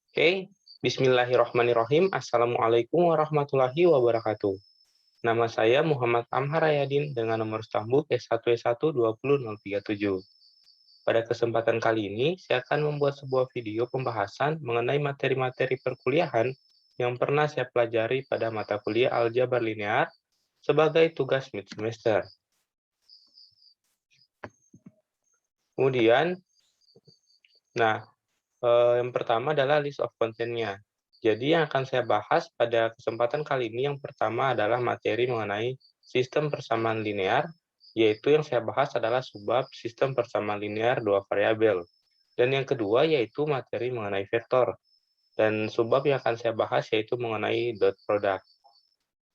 Oke, Bismillahirrahmanirrahim. Assalamualaikum warahmatullahi wabarakatuh. Nama saya Muhammad Amhar Ayadin dengan nomor stambuk S1S1 20037. Pada kesempatan kali ini, saya akan membuat sebuah video pembahasan mengenai materi-materi perkuliahan yang pernah saya pelajari pada mata kuliah aljabar linear sebagai tugas mid semester. Kemudian, nah, yang pertama adalah list of content-nya. Jadi yang akan saya bahas pada kesempatan kali ini yang pertama adalah materi mengenai sistem persamaan linear, yaitu yang saya bahas adalah subbab sistem persamaan linear dua variabel. Dan yang kedua yaitu materi mengenai vektor. Dan subbab yang akan saya bahas yaitu mengenai dot product.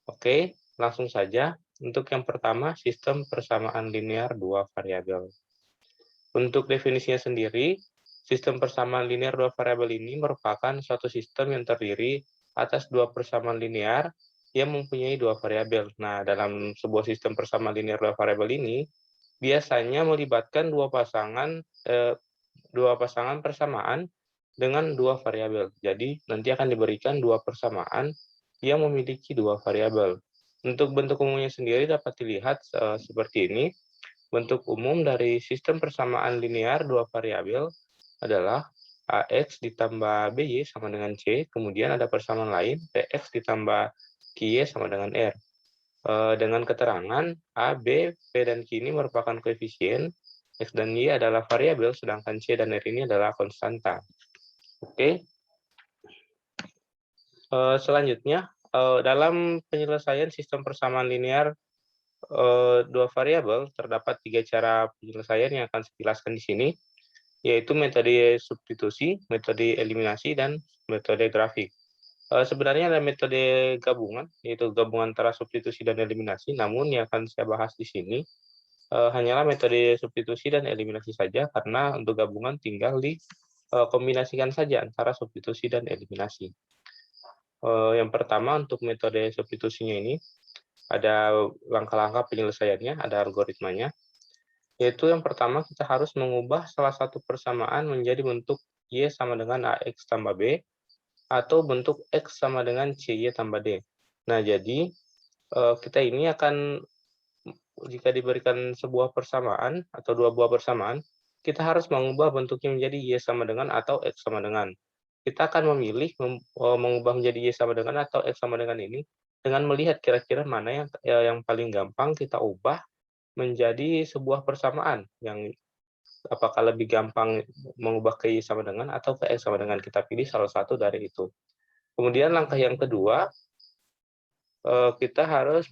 Oke, langsung saja. Untuk yang pertama, sistem persamaan linear dua variabel. Untuk definisinya sendiri, sistem persamaan linear dua variabel ini merupakan suatu sistem yang terdiri atas dua persamaan linear yang mempunyai dua variabel. Nah, dalam sebuah sistem persamaan linear dua variabel ini, biasanya melibatkan dua pasangan persamaan dengan dua variabel. Jadi, nanti akan diberikan dua persamaan yang memiliki dua variabel. Untuk bentuk umumnya sendiri dapat dilihat seperti ini. Bentuk umum dari sistem persamaan linear dua variabel adalah AX ditambah BY sama dengan C, kemudian ada persamaan lain, PX ditambah QY sama dengan R. Dengan keterangan A, B, P, dan Q ini merupakan koefisien, X dan Y adalah variabel, sedangkan C dan R ini adalah konstanta. Oke. Selanjutnya, dalam penyelesaian sistem persamaan linear dua variabel, terdapat tiga cara penyelesaian yang akan saya jelaskan di sini, yaitu metode substitusi, metode eliminasi, dan metode grafik. Sebenarnya ada metode gabungan, yaitu gabungan antara substitusi dan eliminasi, namun yang akan saya bahas di sini hanyalah metode substitusi dan eliminasi saja, karena untuk gabungan tinggal dikombinasikan saja antara substitusi dan eliminasi. Yang pertama, untuk metode substitusinya ini, ada langkah-langkah penyelesaiannya, ada algoritmanya, yaitu yang pertama kita harus mengubah salah satu persamaan menjadi bentuk Y sama dengan AX tambah B, atau bentuk X sama dengan CY tambah D. Nah, jadi kita ini akan, jika diberikan sebuah persamaan atau dua buah persamaan, kita harus mengubah bentuknya menjadi Y sama dengan atau X sama dengan. Kita akan memilih mengubah menjadi Y sama dengan atau X sama dengan ini dengan melihat kira-kira mana yang paling gampang kita ubah menjadi sebuah persamaan, yang apakah lebih gampang mengubah ke Y sama dengan atau ke X sama dengan, kita pilih salah satu dari itu. Kemudian langkah yang kedua, kita harus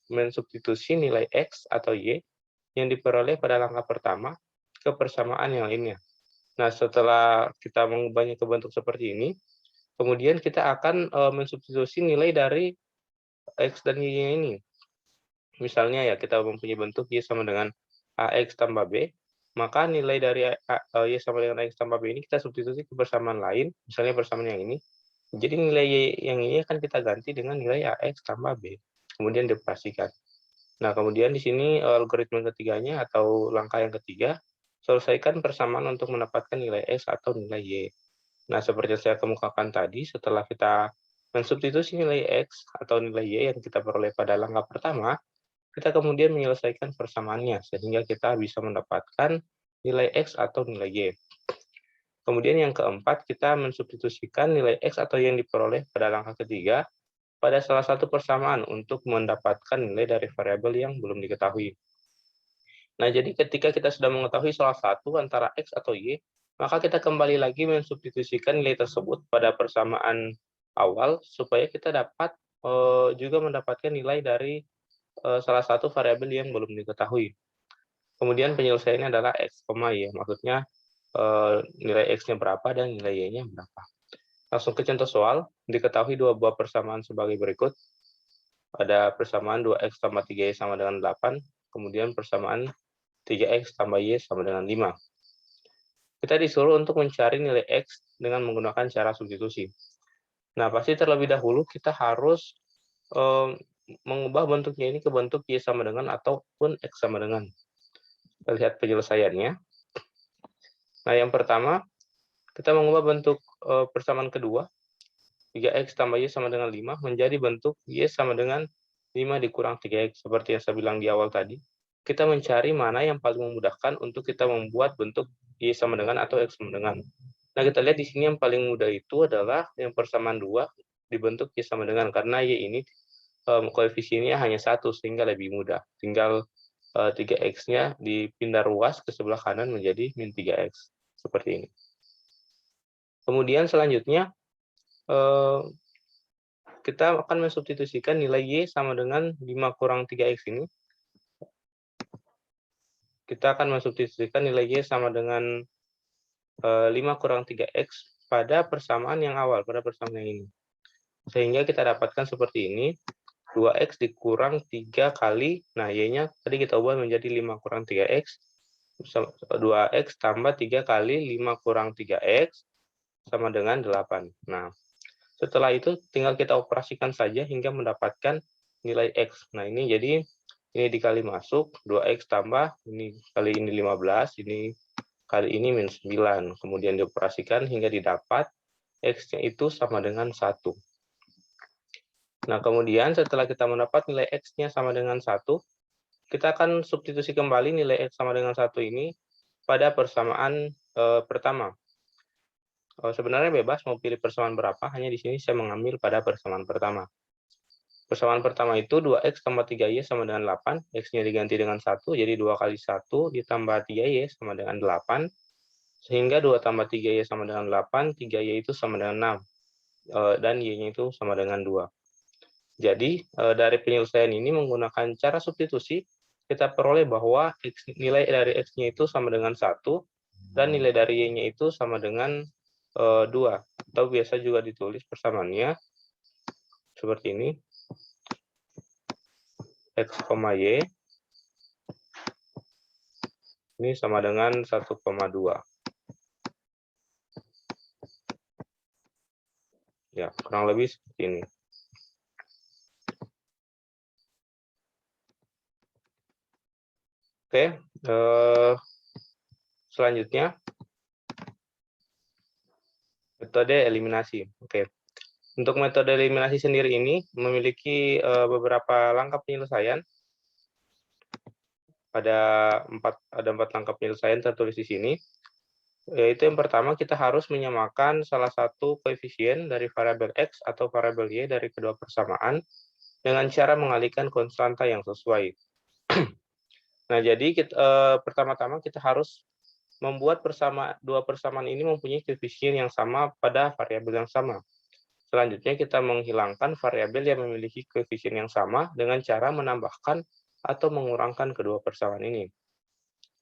mensubstitusi nilai X atau Y yang diperoleh pada langkah pertama ke persamaan yang lainnya. Nah, setelah kita mengubahnya ke bentuk seperti ini, kemudian kita akan mensubstitusi nilai dari X dan Y-nya ini. Misalnya ya, kita mempunyai bentuk Y sama dengan AX tambah B, maka nilai dari Y sama dengan AX tambah B ini kita substitusi ke persamaan lain, misalnya persamaan yang ini. Jadi nilai Y yang ini akan kita ganti dengan nilai AX tambah B, kemudian dioperasikan. Nah, kemudian di sini algoritma ketiganya atau langkah yang ketiga, selesaikan persamaan untuk mendapatkan nilai X atau nilai Y. Nah, seperti yang saya kemukakan tadi, setelah kita mensubstitusi nilai X atau nilai Y yang kita peroleh pada langkah pertama, kita kemudian menyelesaikan persamaannya, sehingga kita bisa mendapatkan nilai X atau nilai Y. Kemudian yang keempat, kita mensubstitusikan nilai X atau yang diperoleh pada langkah ketiga pada salah satu persamaan untuk mendapatkan nilai dari variabel yang belum diketahui. Nah, jadi ketika kita sudah mengetahui salah satu antara X atau Y, maka kita kembali lagi mensubstitusikan nilai tersebut pada persamaan awal, supaya kita dapat juga mendapatkan nilai dari salah satu variabel yang belum diketahui. Kemudian penyelesaiannya adalah X, Y, maksudnya nilai X-nya berapa dan nilai Y-nya berapa. Langsung ke contoh soal, diketahui dua buah persamaan sebagai berikut. Ada persamaan 2X tambah 3Y sama dengan 8, kemudian persamaan 3X tambah Y sama dengan 5. Kita disuruh untuk mencari nilai X dengan menggunakan cara substitusi. Nah, pasti terlebih dahulu kita harus mengubah bentuknya ini ke bentuk Y sama dengan ataupun X sama dengan. Kita lihat penyelesaiannya. Nah, yang pertama, kita mengubah bentuk persamaan kedua, 3x tambah y sama dengan 5, menjadi bentuk y sama dengan 5 dikurang 3x, seperti yang saya bilang di awal tadi. Kita mencari mana yang paling memudahkan untuk kita membuat bentuk y sama dengan atau x sama dengan. Nah, kita lihat di sini yang paling mudah itu adalah yang persamaan 2 dibentuk y sama dengan, karena y ini koefisiennya hanya 1, sehingga lebih mudah. Tinggal 3x-nya dipindah ruas ke sebelah kanan menjadi min 3x, seperti ini. Kemudian selanjutnya, kita akan mensubstitusikan nilai y sama dengan 5 kurang 3x ini. Kita akan mensubstitusikan nilai y sama dengan 5 kurang 3x pada persamaan yang awal, pada persamaan yang ini. Sehingga kita dapatkan seperti ini, 2x dikurang 3 kali, nah y-nya tadi kita ubah menjadi 5 kurang 3x, 2x tambah 3 kali 5 kurang 3x, sama dengan 8. Nah, setelah itu tinggal kita operasikan saja hingga mendapatkan nilai x. Nah, ini jadi ini dikali masuk, 2x tambah, ini kali ini 15, ini kali ini min 9. Kemudian dioperasikan hingga didapat x-nya itu sama dengan 1. Nah, kemudian setelah kita mendapat nilai x-nya sama dengan 1, kita akan substitusi kembali nilai x sama dengan 1 ini pada persamaan pertama. Sebenarnya bebas mau pilih persamaan berapa, hanya di sini saya mengambil pada persamaan pertama. Persamaan pertama itu 2x tambah 3y sama dengan 8, x-nya diganti dengan 1, jadi 2 kali 1 ditambah 3y sama dengan 8, sehingga 2 tambah 3y sama dengan 8, 3y itu sama dengan 6, dan y-nya itu sama dengan 2. Jadi, dari penyelesaian ini menggunakan cara substitusi, kita peroleh bahwa nilai dari x-nya itu sama dengan 1, dan nilai dari y-nya itu sama dengan 2, atau biasa juga ditulis persamaannya seperti ini, x, y ini sama dengan 1,2. Ya, kurang lebih seperti ini. Oke, selanjutnya metode eliminasi. Oke, untuk metode eliminasi sendiri ini memiliki beberapa langkah penyelesaian. Ada 4 langkah penyelesaian tertulis di sini. Yaitu yang pertama, kita harus menyamakan salah satu koefisien dari variabel x atau variabel y dari kedua persamaan dengan cara mengalihkan konstanta yang sesuai. Nah, jadi pertama-tama kita harus membuat dua persamaan ini mempunyai koefisien yang sama pada variabel yang sama. Selanjutnya kita menghilangkan variabel yang memiliki koefisien yang sama dengan cara menambahkan atau mengurangkan kedua persamaan ini.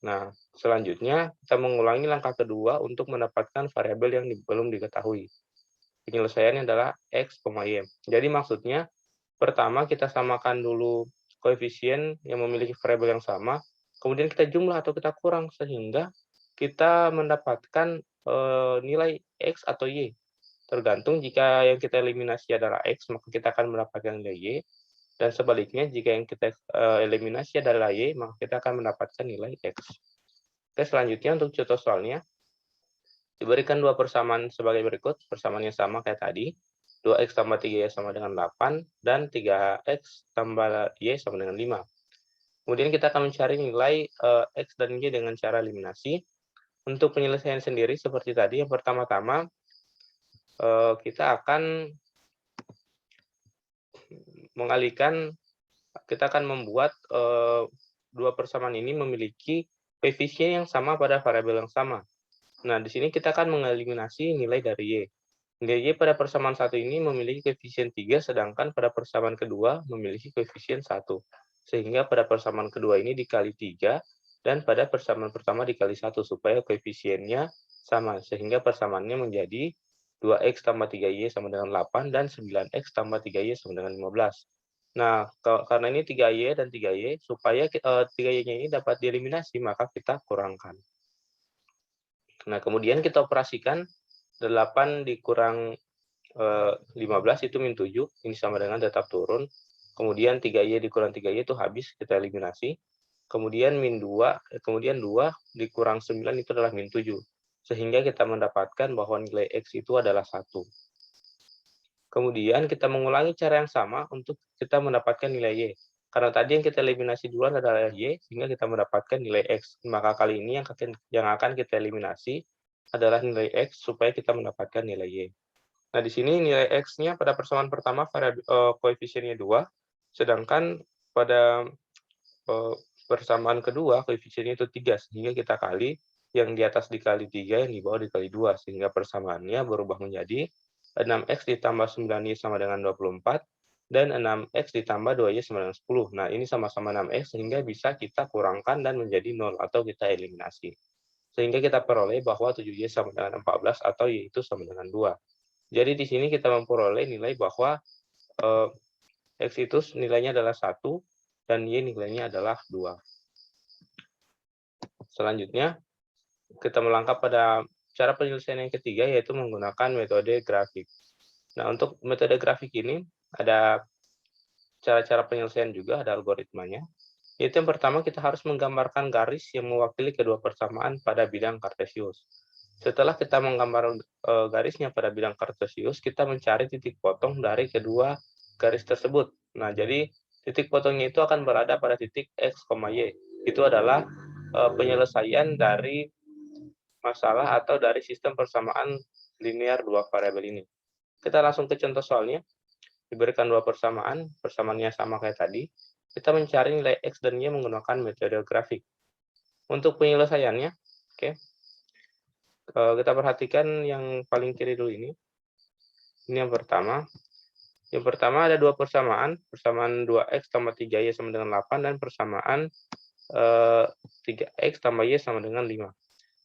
Nah, selanjutnya kita mengulangi langkah kedua untuk mendapatkan variabel yang belum diketahui. Penyelesaiannya adalah x, y. Jadi maksudnya, pertama kita samakan dulu koefisien yang memiliki variabel yang sama, kemudian kita jumlah atau kita kurang, sehingga kita mendapatkan nilai x atau y. Tergantung jika yang kita eliminasi adalah x, maka kita akan mendapatkan nilai y, dan sebaliknya jika yang kita eliminasi adalah y, maka kita akan mendapatkan nilai x. Oke, selanjutnya untuk contoh soalnya, diberikan dua persamaan sebagai berikut, persamaannya sama kayak tadi, 2x tambah 3y sama dengan 8, dan 3x tambah y sama dengan 5. Kemudian kita akan mencari nilai x dan y dengan cara eliminasi. Untuk penyelesaian sendiri seperti tadi, yang pertama-tama kita akan membuat dua persamaan ini memiliki koefisien yang sama pada variabel yang sama. Nah, di sini kita akan mengeliminasi nilai dari y. Nilai y pada persamaan satu ini memiliki koefisien 3, sedangkan pada persamaan kedua memiliki koefisien 1. Sehingga pada persamaan kedua ini dikali 3, dan pada persamaan pertama dikali 1, supaya koefisiennya sama. Sehingga persamaannya menjadi 2x tambah 3y sama dengan 8, dan 9x tambah 3y sama dengan 15. Nah, karena ini 3y dan 3y, supaya 3y-nya ini dapat dieliminasi, maka kita kurangkan. Nah, kemudian kita operasikan 8 dikurang 15 itu min 7, ini sama dengan tetap turun. Kemudian 3y dikurang 3y itu habis, kita eliminasi. Kemudian 2 dikurang 9 itu adalah min 7. sehingga kita mendapatkan bahwa nilai X itu adalah 1. Kemudian kita mengulangi cara yang sama untuk kita mendapatkan nilai Y. Karena tadi yang kita eliminasi duluan adalah Y, sehingga kita mendapatkan nilai X. Maka kali ini yang akan kita eliminasi adalah nilai X supaya kita mendapatkan nilai Y. Nah, di sini nilai X-nya pada persamaan pertama koefisiennya 2, sedangkan pada persamaan kedua koefisiennya itu 3, sehingga kita kali yang di atas dikali 3, yang di bawah dikali 2, sehingga persamaannya berubah menjadi 6X ditambah 9Y sama dengan 24, dan 6X ditambah 2Y sama dengan 10. Nah, ini sama-sama 6X, sehingga bisa kita kurangkan dan menjadi 0, atau kita eliminasi. Sehingga kita peroleh bahwa 7Y sama dengan 14, atau Y itu sama dengan 2. Jadi di sini kita memperoleh nilai bahwa X itu nilainya adalah 1, dan Y nilainya adalah 2. Selanjutnya, kita melangkah pada cara penyelesaian yang ketiga, yaitu menggunakan metode grafik. Nah, untuk metode grafik ini, ada cara-cara penyelesaian juga, ada algoritmanya. Yaitu yang pertama, kita harus menggambarkan garis yang mewakili kedua persamaan pada bidang kartesius. Setelah kita menggambar garisnya pada bidang kartesius, kita mencari titik potong dari kedua garis tersebut. Nah, jadi titik potongnya itu akan berada pada titik X, Y. Itu adalah penyelesaian dari masalah atau dari sistem persamaan linear dua variabel ini. Kita langsung ke contoh soalnya. Diberikan dua persamaan, persamaannya sama kayak tadi. Kita mencari nilai X dan Y menggunakan metode grafik. Untuk penyelesaiannya, oke, kita perhatikan yang paling kiri dulu ini. Ini yang pertama. Yang pertama ada dua persamaan 2X tambah 3Y sama dengan 8, dan persamaan 3X tambah Y sama dengan 5.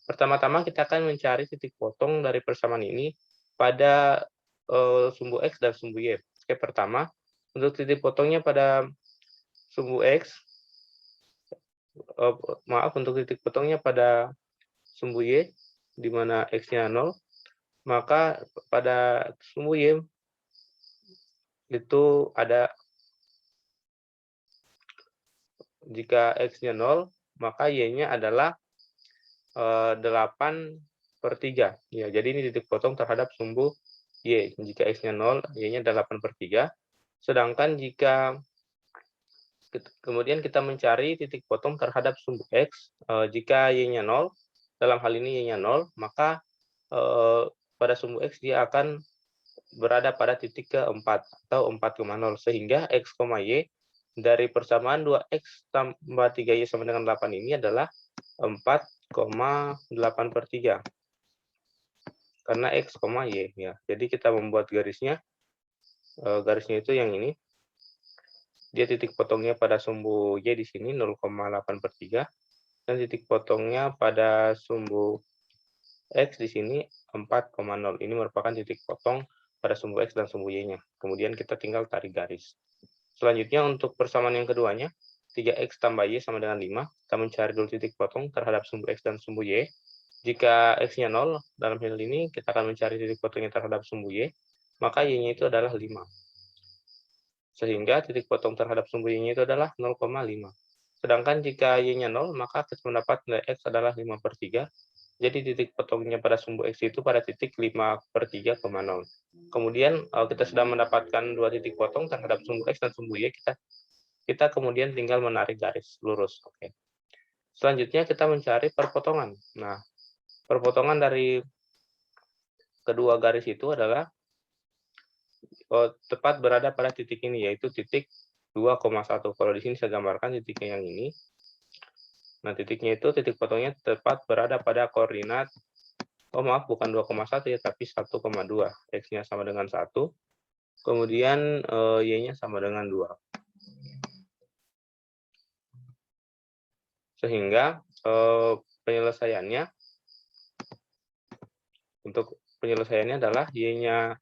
Pertama-tama kita akan mencari titik potong dari persamaan ini pada sumbu X dan sumbu Y. Oke, pertama, untuk titik potongnya pada sumbu X, untuk titik potongnya pada sumbu Y, di mana X-nya 0, maka pada sumbu Y itu ada, jika X-nya 0, maka Y-nya adalah 8/3. Ya, jadi ini titik potong terhadap sumbu Y. Jika X-nya 0, Y-nya 8/3. Sedangkan jika kemudian kita mencari titik potong terhadap sumbu X, jika Y-nya 0, dalam hal ini Y-nya 0, maka pada sumbu X dia akan berada pada titik ke-4 atau 4,0, sehingga X, Y dari persamaan 2X tambah 3Y sama dengan 8 ini adalah 4,8/3. Karena X, Y, ya. Jadi kita membuat garisnya, garisnya itu yang ini. Dia titik potongnya pada sumbu Y di sini 0,8/3, dan titik potongnya pada sumbu X di sini 4,0. Ini merupakan titik potong pada sumbu X dan sumbu Y-nya. Kemudian kita tinggal tarik garis. Selanjutnya untuk persamaan yang keduanya, 3X tambah Y sama dengan 5. Kita mencari dulu titik potong terhadap sumbu X dan sumbu Y. Jika X-nya 0, dalam hal ini kita akan mencari titik potongnya terhadap sumbu Y, maka Y-nya itu adalah 5. Sehingga titik potong terhadap sumbu Y-nya itu adalah 0,5. Sedangkan jika Y-nya 0, maka kita mendapat nilai X adalah 5/3. Jadi titik potongnya pada sumbu X itu pada titik 5/3,0. Kemudian kita sudah mendapatkan dua titik potong terhadap sumbu X dan sumbu Y, kita kemudian tinggal menarik garis lurus. Oke. Selanjutnya kita mencari perpotongan. Nah, perpotongan dari kedua garis itu adalah tepat berada pada titik ini, yaitu titik 2,1. Kalau di sini saya gambarkan titiknya yang ini. Nah, titiknya itu, titik potongnya tepat berada pada koordinat, bukan 2,1 ya, tapi 1,2. X-nya sama dengan 1, kemudian Y-nya sama dengan 2. Sehingga penyelesaiannya, untuk penyelesaiannya adalah Y-nya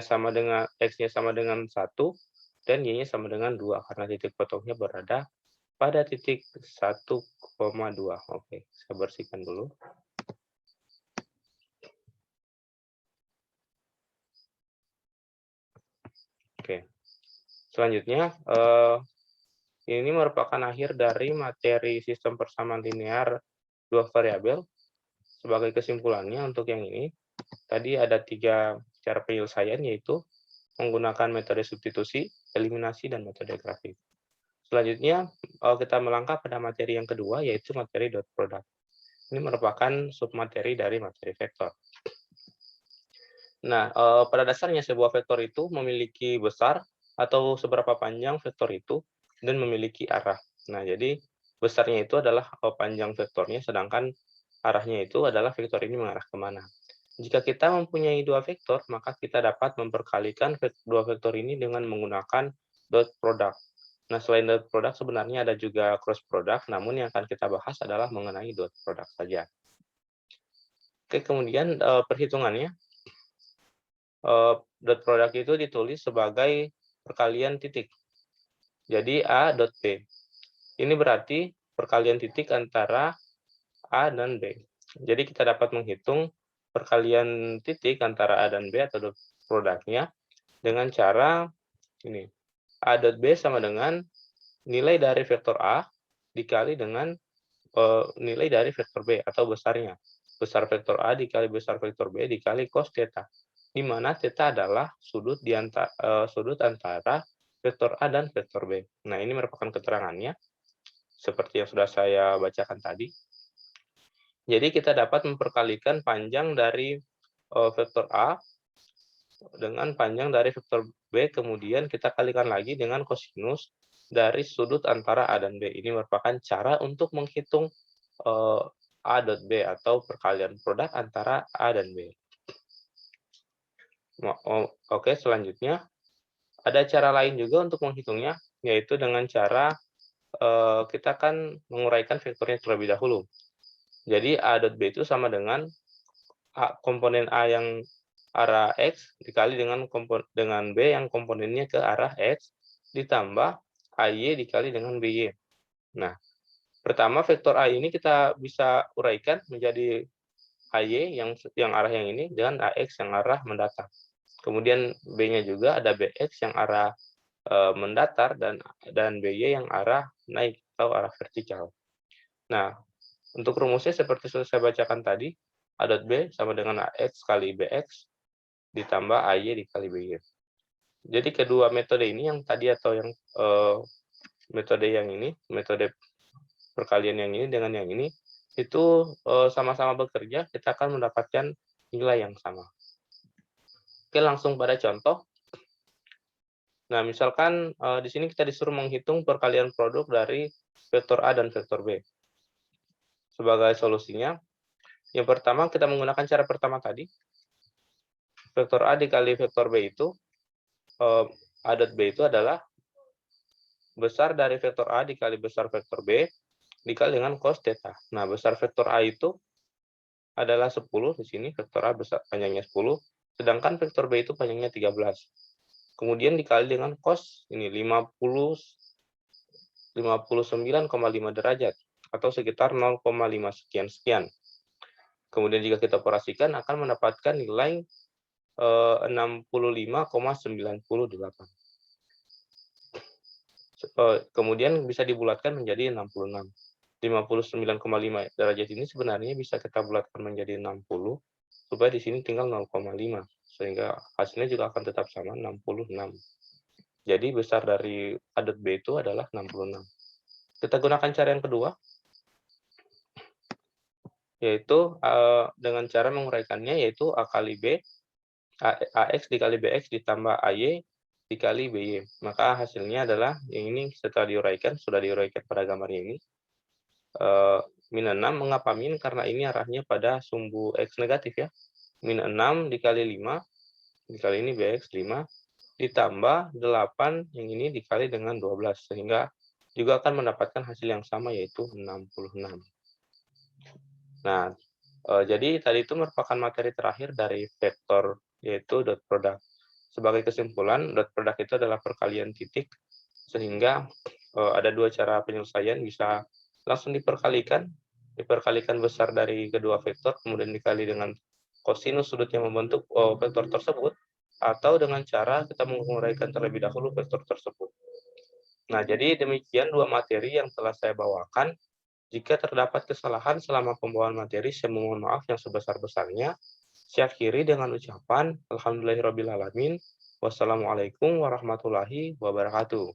sama dengan X-nya sama dengan 1, dan Y-nya sama dengan 2, karena titik potongnya berada pada titik 1,2. Oke, saya bersihkan dulu. Oke. Selanjutnya, ini merupakan akhir dari materi sistem persamaan linear dua variabel. Sebagai kesimpulannya untuk yang ini, tadi ada 3 cara penyelesaian, yaitu menggunakan metode substitusi, eliminasi, dan metode grafik. Selanjutnya, kita melangkah pada materi yang kedua, yaitu materi dot product. Ini merupakan submateri dari materi vektor. Nah, pada dasarnya sebuah vektor itu memiliki besar atau seberapa panjang vektor itu dan memiliki arah. Nah, jadi besarnya itu adalah panjang vektornya, sedangkan arahnya itu adalah vektor ini mengarah kemana. Jika kita mempunyai dua vektor, maka kita dapat memperkalikan dua vektor ini dengan menggunakan dot product. Nah, selain dot product sebenarnya ada juga cross product, namun yang akan kita bahas adalah mengenai dot product saja. Oke, kemudian perhitungannya. Dot product itu ditulis sebagai perkalian titik. Jadi A dot B. Ini berarti perkalian titik antara A dan B. Jadi kita dapat menghitung perkalian titik antara A dan B atau dot produknya dengan cara ini. A dot B sama dengan nilai dari vektor A dikali dengan nilai dari vektor B atau besarnya. Besar vektor A dikali besar vektor B dikali cos theta, di mana theta adalah sudut antara vektor A dan vektor B. Nah, ini merupakan keterangannya, seperti yang sudah saya bacakan tadi. Jadi kita dapat memperkalikan panjang dari vektor A dengan panjang dari vektor B, kemudian kita kalikan lagi dengan kosinus dari sudut antara A dan B. Ini merupakan cara untuk menghitung A dot B atau perkalian produk antara A dan B. Oke, selanjutnya ada cara lain juga untuk menghitungnya, yaitu dengan cara kita kan menguraikan vektornya terlebih dahulu. Jadi A dot B itu sama dengan komponen A yang arah X dikali dengan B yang komponennya ke arah X ditambah AY dikali dengan BY. Nah, pertama vektor A ini kita bisa uraikan menjadi AY yang arah yang ini dengan AX yang arah mendatar. Kemudian B-nya juga ada BX yang arah mendatar dan BY yang arah naik atau arah vertikal. Nah, untuk rumusnya seperti sudah saya bacakan tadi, A dot B sama dengan AX kali BX ditambah AY dikali BY. Jadi kedua metode ini yang tadi atau yang metode yang ini, metode perkalian yang ini dengan yang ini, itu sama-sama bekerja, kita akan mendapatkan nilai yang sama. Oke, langsung pada contoh. Nah, misalkan di sini kita disuruh menghitung perkalian produk dari vektor A dan vektor B. Sebagai solusinya, yang pertama kita menggunakan cara pertama tadi. Vektor A dikali vektor B itu, A dot B itu adalah besar dari vektor A dikali besar vektor B dikali dengan cos theta. Nah, besar vektor A itu adalah 10 di sini, vektor A besar panjangnya 10, sedangkan vektor B itu panjangnya 13. Kemudian dikali dengan cos ini 59,5 derajat atau sekitar 0,5 sekian. Kemudian jika kita operasikan akan mendapatkan nilai 65,98. Kemudian bisa dibulatkan menjadi 66. 59,5 derajat ini sebenarnya bisa kita bulatkan menjadi 60, supaya di sini tinggal 0,5, sehingga hasilnya juga akan tetap sama, 66. Jadi besar dari A dot B itu adalah 66. Kita gunakan cara yang kedua, yaitu dengan cara menguraikannya, yaitu A kali B, AX dikali BX ditambah AY dikali BY. Maka hasilnya adalah yang ini setelah diuraikan, sudah diuraikan pada gambarnya ini, min 6, mengapa min? Karena ini arahnya pada sumbu X negatif ya. Min 6 dikali 5, dikali ini BX 5, ditambah 8 yang ini dikali dengan 12, sehingga juga akan mendapatkan hasil yang sama, yaitu 66. Nah, jadi tadi itu merupakan materi terakhir dari vektor, yaitu dot product. Sebagai kesimpulan, dot product itu adalah perkalian titik, sehingga ada dua cara penyelesaian, bisa langsung diperkalikan besar dari kedua vektor, kemudian dikali dengan kosinus sudut yang membentuk vektor tersebut, atau dengan cara kita menguraikan terlebih dahulu vektor tersebut. Nah, jadi demikian dua materi yang telah saya bawakan. Jika terdapat kesalahan selama pembawaan materi, saya mohon maaf yang sebesar-besarnya. Saya akhiri dengan ucapan Alhamdulillahirrabbilalamin. Wassalamualaikum warahmatullahi wabarakatuh.